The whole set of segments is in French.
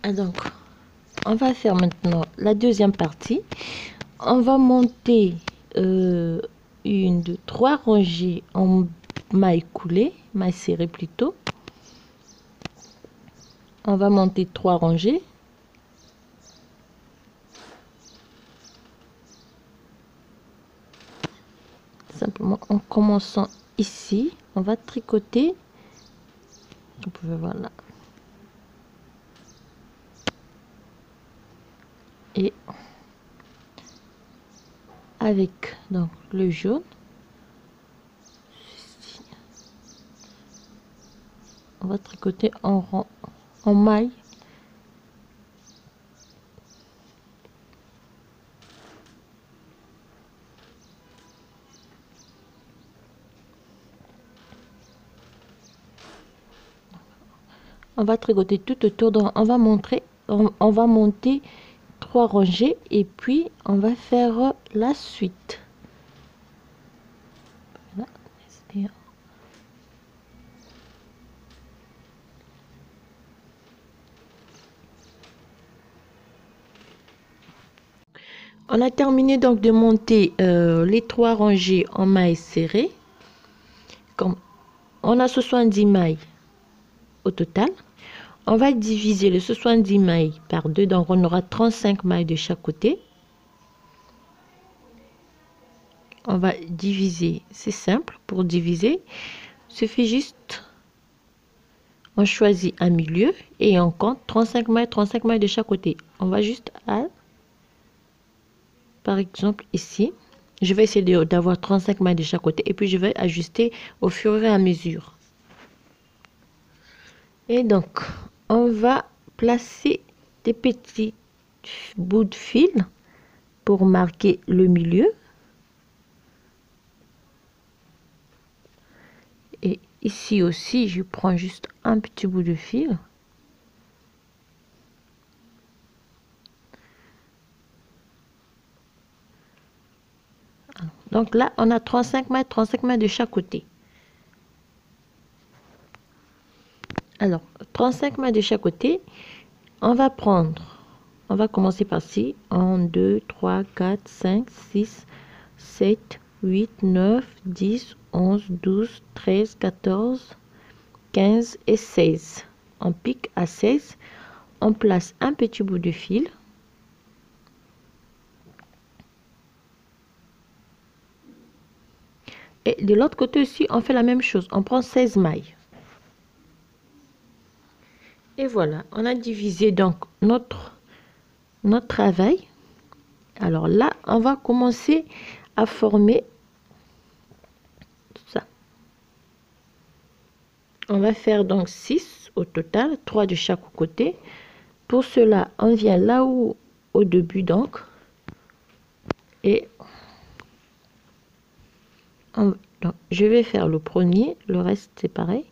Ah, donc, on va faire maintenant la deuxième partie. On va monter une, deux, trois rangées en maille coulée, maille serrée plutôt. On va monter trois rangées. Simplement en commençant ici, on va tricoter. Vous pouvez voir là. Et avec donc le jaune, on va tricoter en rang, en maille. On va tricoter tout autour, on va montrer, on va monter trois rangées et puis on va faire la suite. Voilà. On a terminé donc de monter les trois rangées en mailles serrées. Comme on a 70 mailles au total, on va diviser les 70 mailles par deux, donc on aura 35 mailles de chaque côté. On va diviser, c'est simple, pour diviser, il suffit juste, on choisit un milieu et on compte 35 mailles de chaque côté. On va juste à, par exemple ici, je vais essayer d'avoir 35 mailles de chaque côté et puis je vais ajuster au fur et à mesure. Et donc, on va placer des petits bouts de fil pour marquer le milieu. Et ici aussi, je prends juste un petit bout de fil. Donc là, on a 35 mètres de chaque côté. Alors, 35 mètres de chaque côté, on va commencer par ci. 1, 2, 3, 4, 5, 6, 7, 8, 9, 10, 11, 12, 13, 14, 15 et 16. On pique à 16. On place un petit bout de fil. Et de l'autre côté aussi, on fait la même chose. On prend 16 mailles. Et voilà, on a divisé donc notre travail. Alors là, on va commencer à former tout ça. On va faire donc 6 au total, 3 de chaque côté. Pour cela, on vient là où, au début donc, et donc, je vais faire le premier, le reste c'est pareil.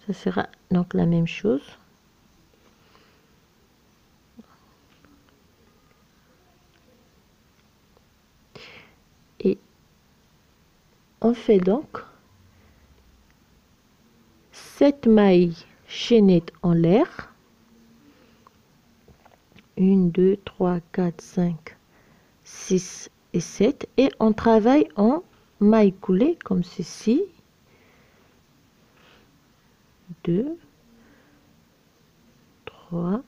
Ça sera donc la même chose. Et on fait donc 7 mailles chaînettes en l'air. 1, 2, 3, 4, 5, 6 et 7. Et on travaille en mailles coulées comme ceci. 2, 3,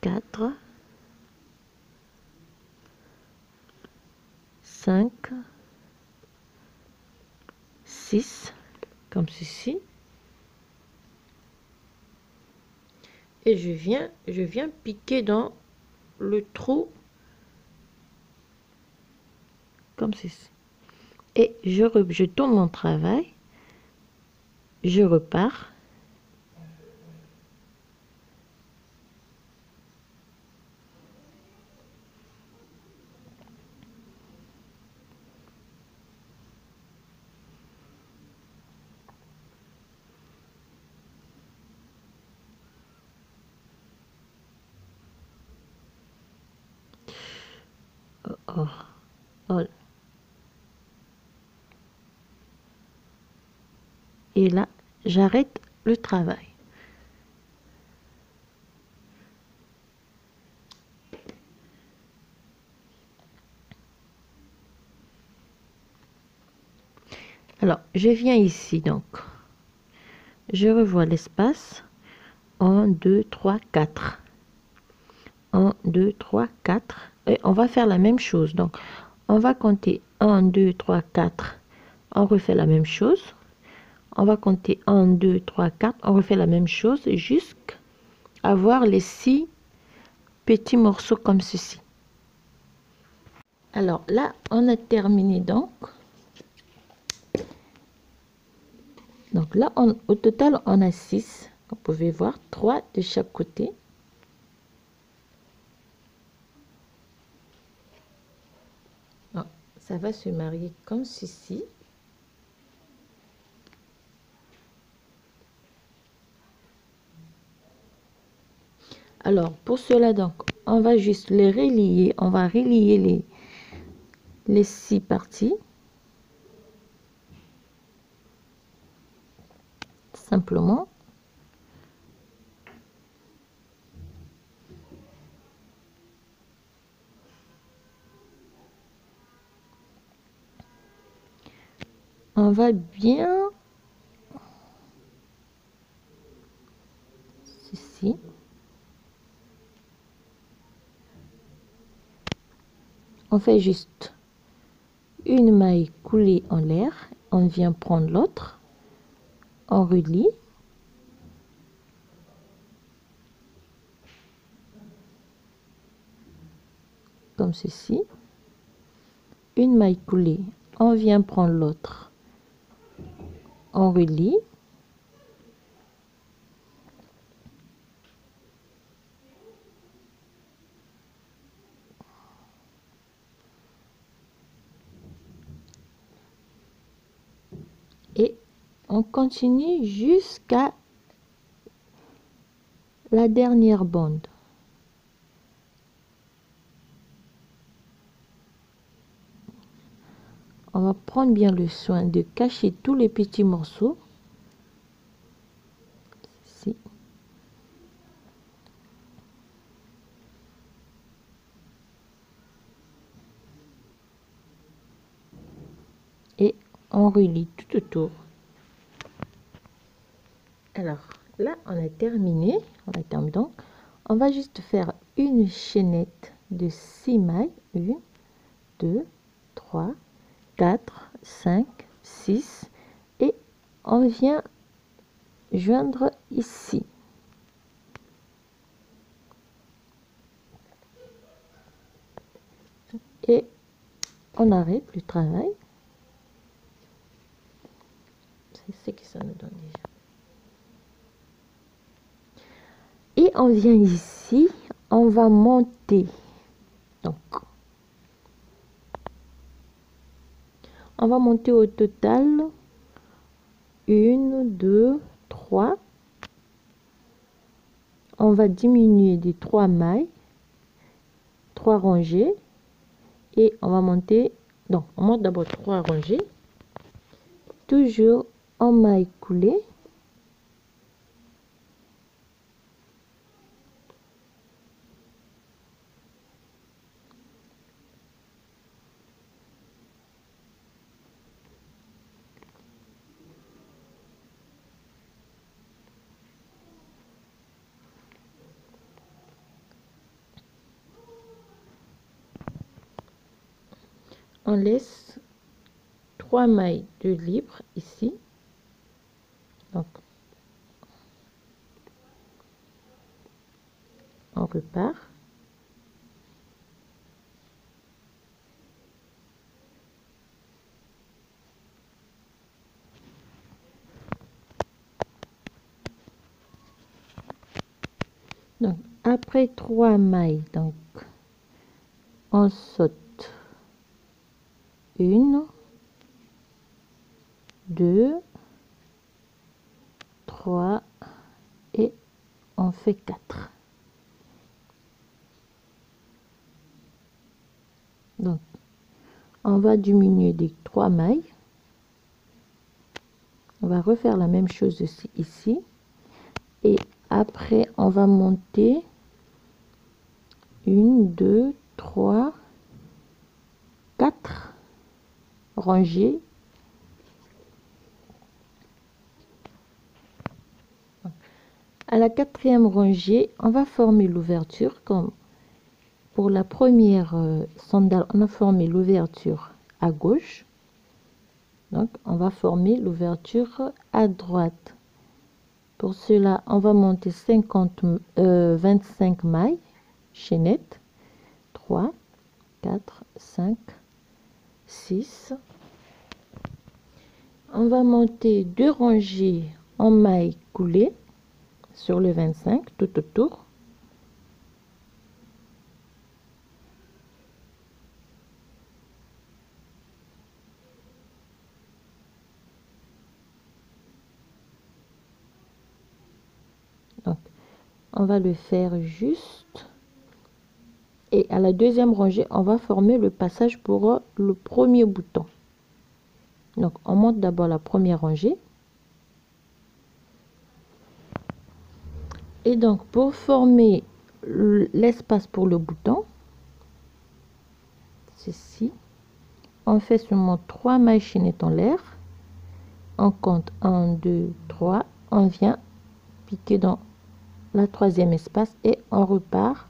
4, 5, 6, comme ceci. Et je viens piquer dans le trou comme ceci. Et je tourne mon travail. Je repars. Oh, oh. Et là, j'arrête le travail. Alors, je viens ici, donc, je revois l'espace. 1, 2, 3, 4. 1, 2, 3, 4. Et on va faire la même chose. Donc, on va compter 1, 2, 3, 4. On refait la même chose. On va compter 1, 2, 3, 4. On refait la même chose jusqu'à avoir les 6 petits morceaux comme ceci. Alors là, on a terminé donc. Donc là, au total, on a 6. Vous pouvez voir 3 de chaque côté. Donc, ça va se marier comme ceci. Alors, pour cela, donc, on va juste les relier. On va relier les 6 parties. Simplement. On va bien ceci. On fait juste une maille coulée en l'air. On vient prendre l'autre. On relie. Comme ceci. Une maille coulée. On vient prendre l'autre. On relie. Et on continue jusqu'à la dernière bande. On va prendre bien le soin de cacher tous les petits morceaux. Ici. Et on relie tout autour. Alors là, on a terminé. Donc, on va juste faire une chaînette de 6 mailles. 1, 2, 3, 4, 5, 6. Et on vient joindre ici. Et on arrête le travail. C'est ce que ça nous donne déjà. Et on vient ici, on va monter. Donc, on va monter au total 1, 2, 3. On va diminuer des 3 mailles, 3 rangées. Et on va monter, donc on monte d'abord 3 rangées. Toujours en maille coulée. On laisse 3 mailles de libre ici. Donc, on repart. Donc, après 3 mailles, donc, on saute 1, 2, 3 et on fait 4. Donc, on va diminuer des 3 mailles. On va refaire la même chose ici. Et après, on va monter 1, 2, 3, 4 rangées la quatrième rangée, on va former l'ouverture comme pour la première sandale, on a formé l'ouverture à gauche. Donc, on va former l'ouverture à droite. Pour cela, on va monter 25 mailles chaînettes. 3, 4, 5, 6. On va monter 2 rangées en mailles coulées sur le 25 tout autour. Donc, on va le faire juste. Et à la deuxième rangée, on va former le passage pour le premier bouton. Donc, on monte d'abord la première rangée. Et donc, pour former l'espace pour le bouton, ceci, on fait seulement 3 mailles chaînettes en l'air. On compte 1, 2, 3. On vient piquer dans la troisième espace et on repart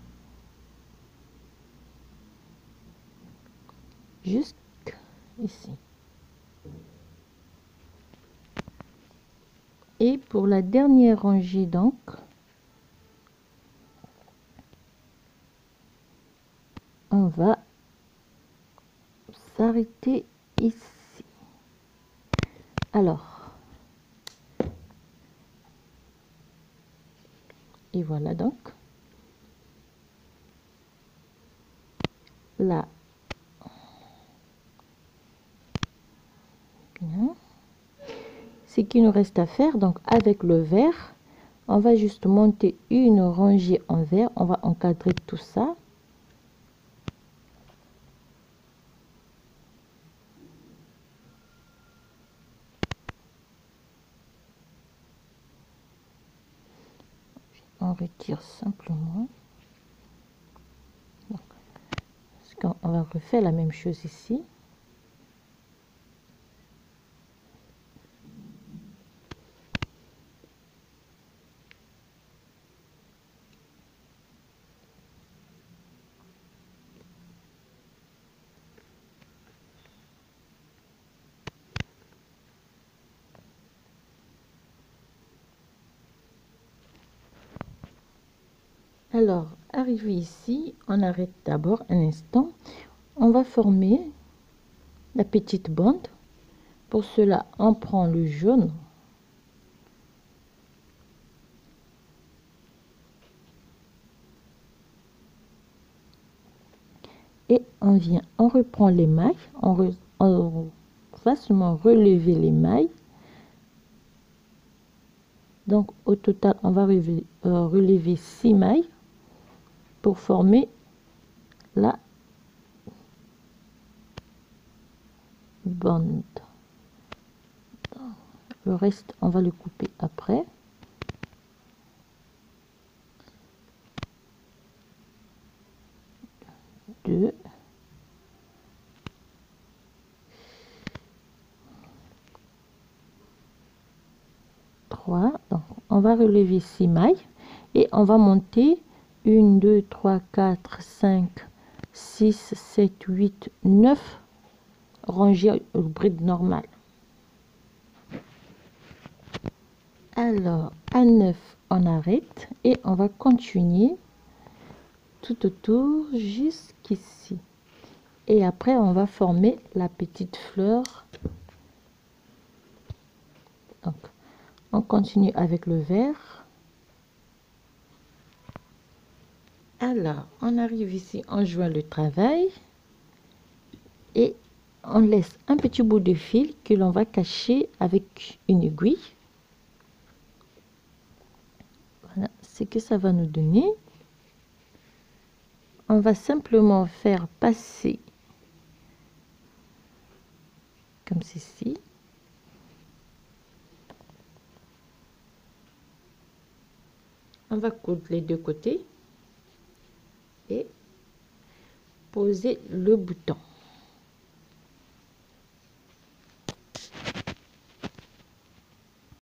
jusqu'ici. Et pour la dernière rangée, donc, on va s'arrêter ici. Alors, et voilà donc là. Bien. Ce qu'il nous reste à faire, donc avec le vert, on va juste monter une rangée en vert. On va encadrer tout ça. On retire simplement. Donc, parce qu'on va refaire la même chose ici. Alors, arrivé ici, on arrête d'abord un instant. On va former la petite bande. Pour cela, on prend le jaune. Et on vient, on reprend les mailles. On va seulement relever les mailles. Donc, au total, on va relever 6 mailles pour former la bande. Le reste, on va le couper après. Deux. 3. Donc, on va relever 6 mailles et on va monter 1, 2, 3, 4, 5, 6, 7, 8, 9 rangées au bride normal. Alors, à 9, on arrête et on va continuer tout autour jusqu'ici. Et après, on va former la petite fleur. Donc, on continue avec le vert. Alors, on arrive ici, on joint le travail et on laisse un petit bout de fil que l'on va cacher avec une aiguille. Voilà ce que ça va nous donner. On va simplement faire passer comme ceci. On va coudre les deux côtés et poser le bouton.